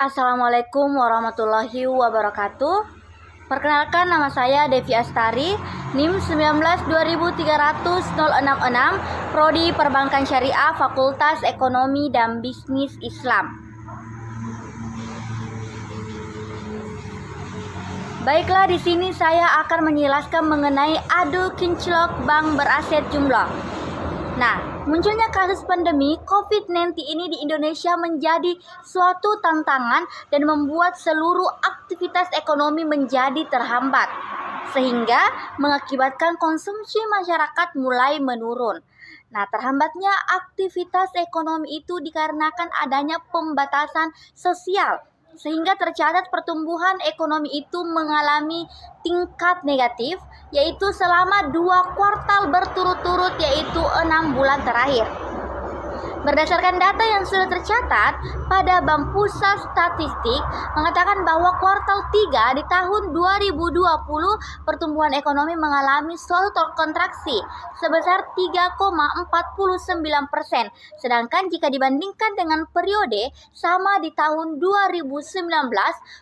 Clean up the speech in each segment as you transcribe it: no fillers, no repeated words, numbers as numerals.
Assalamualaikum warahmatullahi wabarakatuh. Perkenalkan, nama saya Devi Astari, NIM 19 203066, Prodi Perbankan Syariah, Fakultas Ekonomi dan Bisnis Islam. Baiklah, di sini saya akan menjelaskan mengenai adu kinclok bank beraset jumlah. Nah, munculnya kasus pandemi COVID-19 ini di Indonesia menjadi suatu tantangan dan membuat seluruh aktivitas ekonomi menjadi terhambat, sehingga mengakibatkan konsumsi masyarakat mulai menurun. Nah, terhambatnya aktivitas ekonomi itu dikarenakan adanya pembatasan sosial, sehingga tercatat pertumbuhan ekonomi itu mengalami tingkat negatif, yaitu selama 2 kuartal berturut-turut, yaitu 6 bulan terakhir. Berdasarkan data yang sudah tercatat pada Bank Pusat Statistik mengatakan bahwa kuartal 3 di tahun 2020 pertumbuhan ekonomi mengalami suatu kontraksi sebesar 3,49%. Sedangkan jika dibandingkan dengan periode sama di tahun 2019,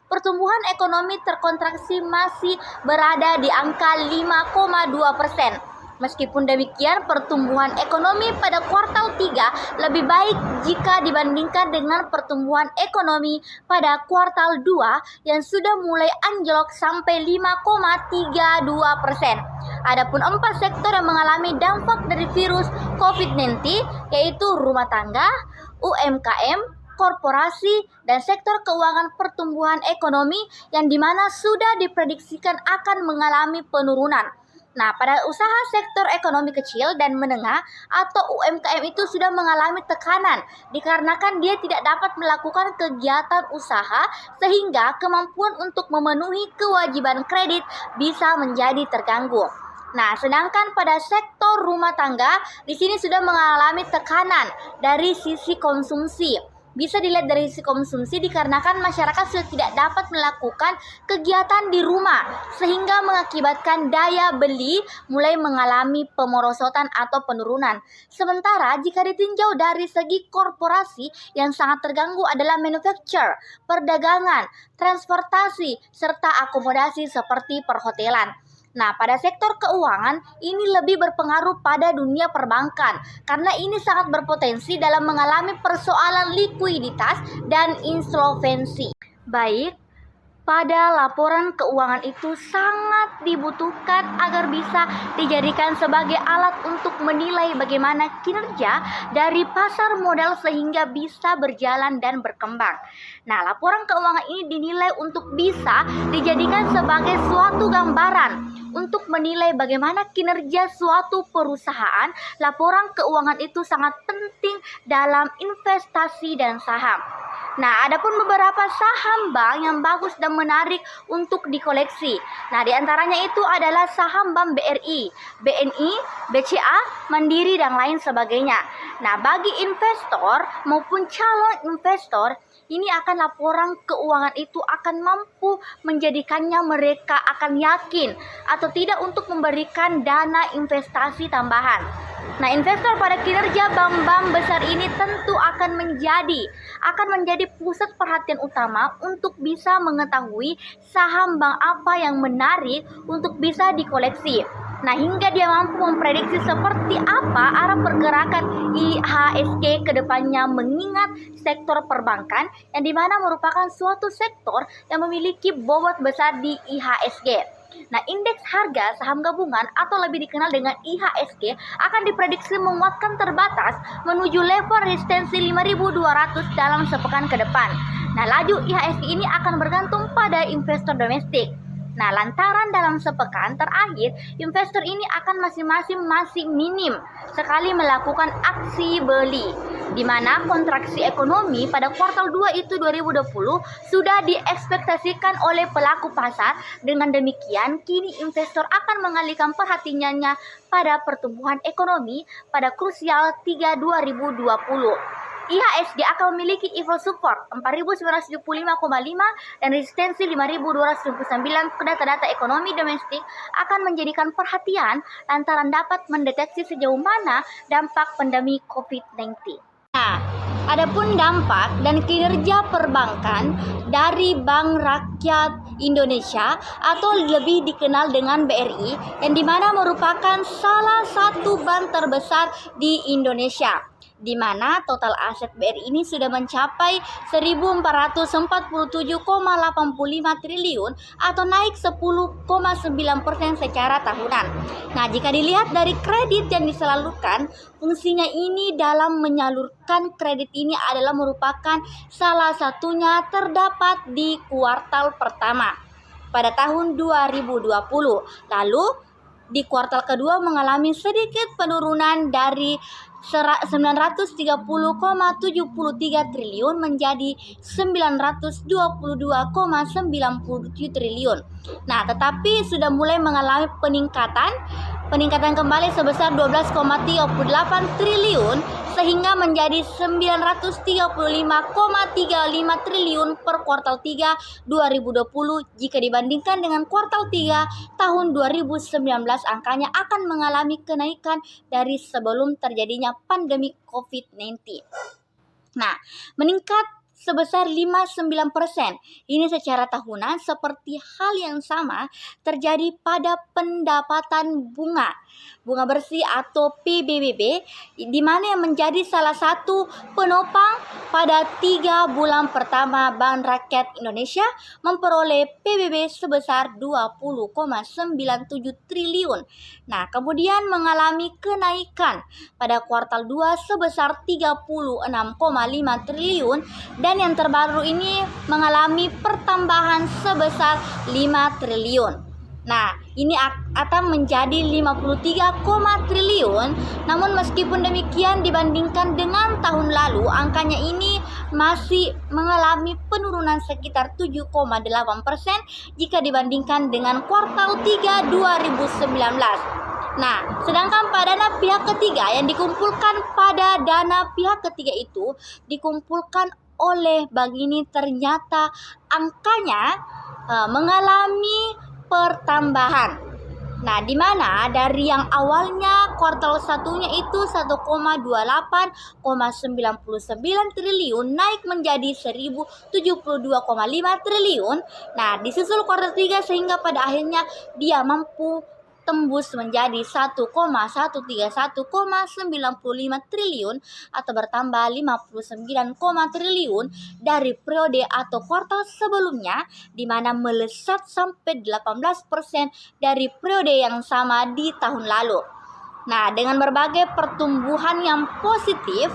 pertumbuhan ekonomi terkontraksi masih berada di angka 5,2%. Meskipun demikian, pertumbuhan ekonomi pada kuartal 3 lebih baik jika dibandingkan dengan pertumbuhan ekonomi pada kuartal 2 yang sudah mulai anjlok sampai 5,32%. Adapun 4 sektor yang mengalami dampak dari virus COVID-19 yaitu rumah tangga, UMKM, korporasi, dan sektor keuangan pertumbuhan ekonomi yang dimana sudah diprediksikan akan mengalami penurunan. Nah, pada usaha sektor ekonomi kecil dan menengah atau UMKM itu sudah mengalami tekanan dikarenakan dia tidak dapat melakukan kegiatan usaha sehingga kemampuan untuk memenuhi kewajiban kredit bisa menjadi terganggu. Nah, sedangkan pada sektor rumah tangga di sini sudah mengalami tekanan dari sisi konsumsi. Bisa dilihat dari sisi konsumsi dikarenakan masyarakat sudah tidak dapat melakukan kegiatan di rumah sehingga mengakibatkan daya beli mulai mengalami pemorosotan atau penurunan. Sementara jika ditinjau dari segi korporasi yang sangat terganggu adalah manufacture, perdagangan, transportasi, serta akomodasi seperti perhotelan. Nah, pada sektor keuangan ini lebih berpengaruh pada dunia perbankan karena ini sangat berpotensi dalam mengalami persoalan likuiditas dan insolvensi. Baik, pada laporan keuangan itu sangat dibutuhkan agar bisa dijadikan sebagai alat untuk menilai bagaimana kinerja dari pasar modal sehingga bisa berjalan dan berkembang. Nah, laporan keuangan ini dinilai untuk bisa dijadikan sebagai suatu gambaran untuk menilai bagaimana kinerja suatu perusahaan. Laporan keuangan itu sangat penting dalam investasi dan saham. Nah, adapun beberapa saham bank yang bagus dan menarik untuk dikoleksi. Nah, diantaranya itu adalah saham bank BRI, BNI, BCA, Mandiri, dan lain sebagainya. Nah, bagi investor maupun calon investor, ini akan laporan keuangan itu akan mampu menjadikannya mereka akan yakin atau tidak untuk memberikan dana investasi tambahan. Nah, investor pada kinerja bank-bank besar ini tentu akan menjadi pusat perhatian utama untuk bisa mengetahui saham bank apa yang menarik untuk bisa dikoleksi. Nah, hingga dia mampu memprediksi seperti apa arah pergerakan IHSG ke depannya mengingat sektor perbankan yang dimana merupakan suatu sektor yang memiliki bobot besar di IHSG. Nah, indeks harga saham gabungan atau lebih dikenal dengan IHSG akan diprediksi menguatkan terbatas menuju level resistensi 5.200 dalam sepekan ke depan. Nah, laju IHSG ini akan bergantung pada investor domestik. Nah, lantaran dalam sepekan terakhir, investor ini akan masing-masing minim sekali melakukan aksi beli, di mana kontraksi ekonomi pada kuartal 2 itu 2020 sudah diekspektasikan oleh pelaku pasar. Dengan demikian, kini investor akan mengalihkan perhatiannya pada pertumbuhan ekonomi pada krusial 3 2020. IHSG akan memiliki level support 4.975,5 dan resistensi 5.279. Data-data ekonomi domestik akan menjadikan perhatian lantaran dapat mendeteksi sejauh mana dampak pandemi COVID-19. Nah, Adapun dampak dan kinerja perbankan dari Bank Rakyat Indonesia atau lebih dikenal dengan BRI, yang dimana merupakan salah satu bank terbesar di Indonesia, di mana total aset BRI ini sudah mencapai 1.447,85 triliun atau naik 10,9% secara tahunan. Nah, jika dilihat dari kredit yang disalurkan, fungsinya ini dalam menyalurkan kredit ini adalah merupakan salah satunya terdapat di kuartal pertama pada tahun 2020. Lalu di kuartal kedua mengalami sedikit penurunan dari 930,73 triliun menjadi 922,97 triliun. Nah, tetapi sudah mulai mengalami peningkatan kembali sebesar 12,38 triliun sehingga menjadi 935,35 triliun per kuartal 3 2020 jika dibandingkan dengan kuartal 3 tahun 2019. Angkanya akan mengalami kenaikan dari sebelum terjadinya pandemi COVID-19. Nah, meningkat sebesar 59%. Ini secara tahunan, seperti hal yang sama terjadi pada pendapatan bunga bersih atau PBBB, di mana yang menjadi salah satu penopang pada 3 bulan pertama Bank Rakyat Indonesia memperoleh PBB sebesar 20,97 triliun. Nah, kemudian mengalami kenaikan pada kuartal 2 sebesar 36,5 triliun dan yang terbaru ini mengalami pertambahan sebesar 5 triliun. Nah, ini akan menjadi 53, triliun. Namun meskipun demikian dibandingkan dengan tahun lalu, angkanya ini masih mengalami penurunan sekitar 7,8% jika dibandingkan dengan kuartal 3 2019. Nah, sedangkan pada dana pihak ketiga yang dikumpulkan pada dana pihak ketiga itu dikumpulkan oleh bank ini ternyata angkanya mengalami pertambahan. Nah, di mana dari yang awalnya kuartal satunya itu 1,28,99 triliun naik menjadi 1.072,5 triliun. Nah, disusul kuartal 3 sehingga pada akhirnya dia mampu tembus menjadi 1,131,95 triliun atau bertambah 59, triliun dari periode atau kuartal sebelumnya, di mana melesat sampai 18% dari periode yang sama di tahun lalu. Nah, dengan berbagai pertumbuhan yang positif,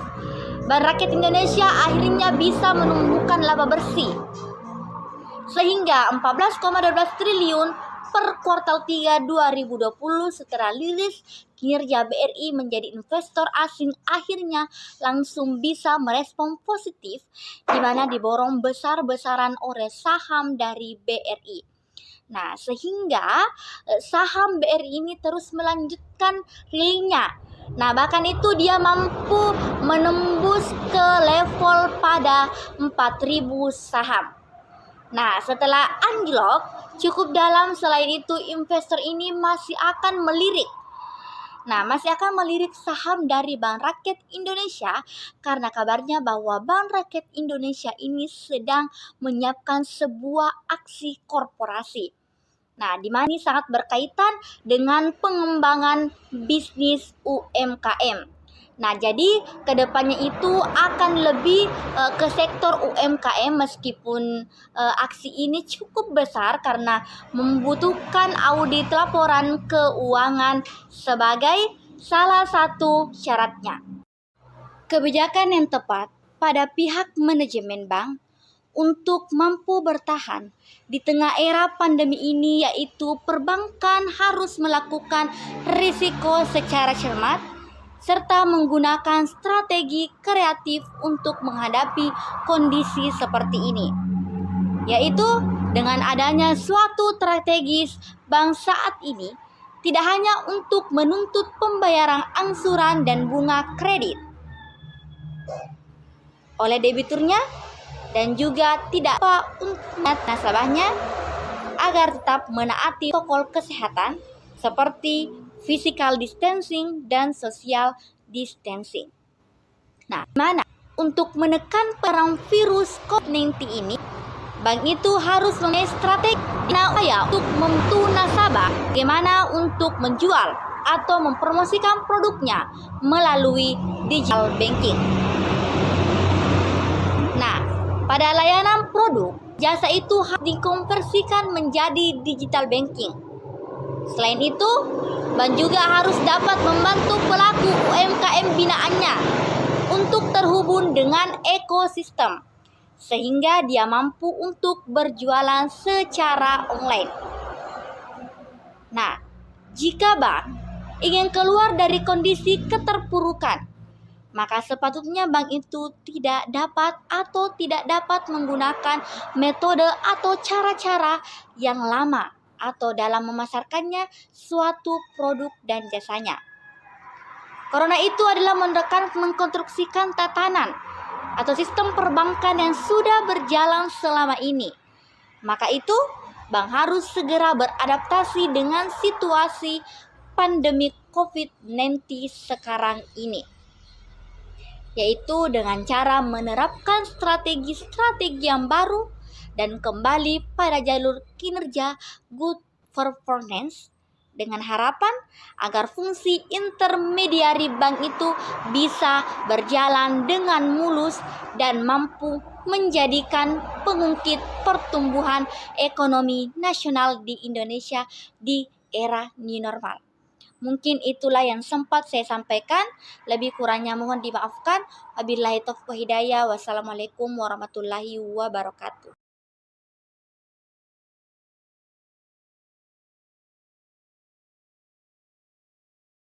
Bank Rakyat Indonesia akhirnya bisa menumbuhkan laba bersih sehingga 14,12 triliun per kuartal 3 2020 setelah rilis kinerja BRI menjadi investor asing akhirnya langsung bisa merespon positif, di mana diborong besar-besaran oleh saham dari BRI. Nah, sehingga saham BRI ini terus melanjutkan healingnya. Nah, bahkan itu dia mampu menembus ke level pada 4.000 saham. Nah, setelah anjlok cukup dalam, selain itu investor ini masih akan melirik saham dari Bank Rakyat Indonesia karena kabarnya bahwa Bank Rakyat Indonesia ini sedang menyiapkan sebuah aksi korporasi. Nah, di mana ini sangat berkaitan dengan pengembangan bisnis UMKM. Nah, jadi kedepannya itu akan lebih ke sektor UMKM meskipun aksi ini cukup besar karena membutuhkan audit laporan keuangan sebagai salah satu syaratnya. Kebijakan yang tepat pada pihak manajemen bank untuk mampu bertahan di tengah era pandemi ini yaitu perbankan harus melakukan risiko secara cermat serta menggunakan strategi kreatif untuk menghadapi kondisi seperti ini, yaitu dengan adanya suatu strategis bank saat ini tidak hanya untuk menuntut pembayaran angsuran dan bunga kredit oleh debiturnya dan juga tidak untuk nasabahnya agar tetap menaati protokol kesehatan seperti physical distancing dan social distancing. Nah, mana untuk menekan perang virus COVID-19 ini, bank itu harus mempunyai strategi untuk membantu nasabah bagaimana untuk menjual atau mempromosikan produknya melalui digital banking. Nah, pada layanan produk, jasa itu harus dikonversikan menjadi digital banking. Selain itu, bank juga harus dapat membantu pelaku UMKM binaannya untuk terhubung dengan ekosistem, sehingga dia mampu untuk berjualan secara online. Nah, jika bank ingin keluar dari kondisi keterpurukan, maka sepatutnya bank itu tidak dapat menggunakan metode atau cara-cara yang lama atau dalam memasarkannya suatu produk dan jasanya. Karena itu adalah mengkonstruksikan tatanan atau sistem perbankan yang sudah berjalan selama ini. Maka itu, bank harus segera beradaptasi dengan situasi pandemi COVID-19 sekarang ini, yaitu dengan cara menerapkan strategi-strategi yang baru dan kembali pada jalur kinerja good performance, dengan harapan agar fungsi intermediari bank itu bisa berjalan dengan mulus dan mampu menjadikan pengungkit pertumbuhan ekonomi nasional di Indonesia di era new normal. Mungkin itulah yang sempat saya sampaikan. Lebih kurangnya mohon dimaafkan. Wabillahi taufiq wal hidayah. Wassalamualaikum warahmatullahi wabarakatuh.